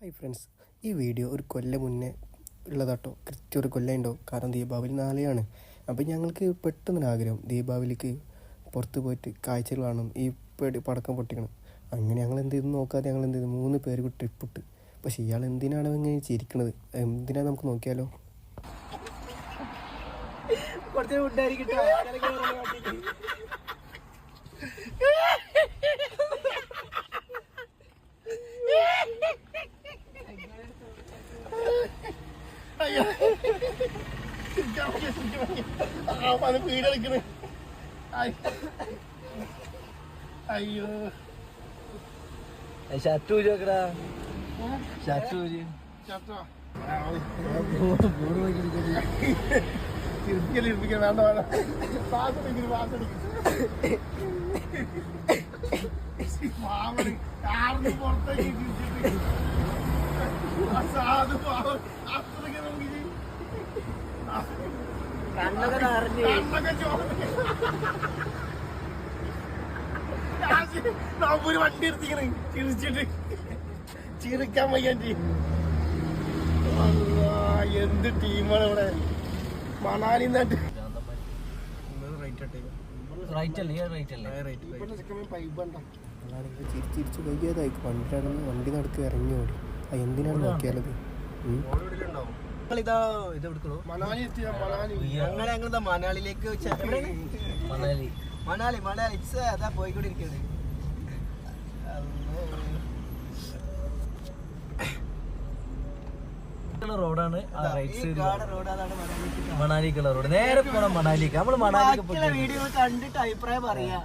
Hi friends, ഈ video ഒരു കൊല്ലം മുന്നേ ഉള്ളതാട്ടോ. കൃത്യം ഒരു കൊല്ലം ഉണ്ടോ, കാരണം ദീപാവലി നാളെയാണ്. അപ്പോൾ ഞങ്ങൾക്ക് പെട്ടെന്നൊരാഗ്രഹം ദീപാവലിക്ക് പുറത്ത് പോയിട്ട് കാഴ്ചകൾ കാണും, ഈ പടക്കം പൊട്ടിക്കണം. അങ്ങനെ ഞങ്ങൾ എന്ത് ചെയ്തു നോക്കാതെ ഞങ്ങൾ എന്ത് ചെയ്തു 3 പേർക്ക് ട്രിപ്പ് ഇട്ട്. പക്ഷേ ഇയാൾ എന്തിനാണ് ഇങ്ങനെ ചിരിക്കണത്? എന്തിനാണ് നമുക്ക് നോക്കിയാലോ? അയ്യോ ഷർട്ടൂരിക്കടാ ഷർട്ടൂരി ഇരിപ്പിക്കാൻ വേണ്ട വേണ്ട പുറത്തേക്ക് ഒരു വണ്ടി എടുത്തിങ്ങനെ ചിരിച്ചിട്ട് ചിരിക്കാൻ വയ്യാണ്ടി. എന്ത് ടീമാണ് ഇവിടെ മണാലി നട്ട് ചിരിച്ചു വൈകിയതായി വണ്ടി നടക്ക് ഇറങ്ങി ഓടി. എന്തിനാണ് നോക്കിയാലത്? മണാലിയിലേക്ക് മണാലി അതാ പോയിക്കൊണ്ടിരിക്കുകയാണ്. റോഡാണ് മണാലിക്കുള്ള റോഡ്. നേരെ പോണം മണാലിക്ക്. നമ്മള് മണാലിക്ക് വീഡിയോ കണ്ടിട്ട് അഭിപ്രായം പറയാ.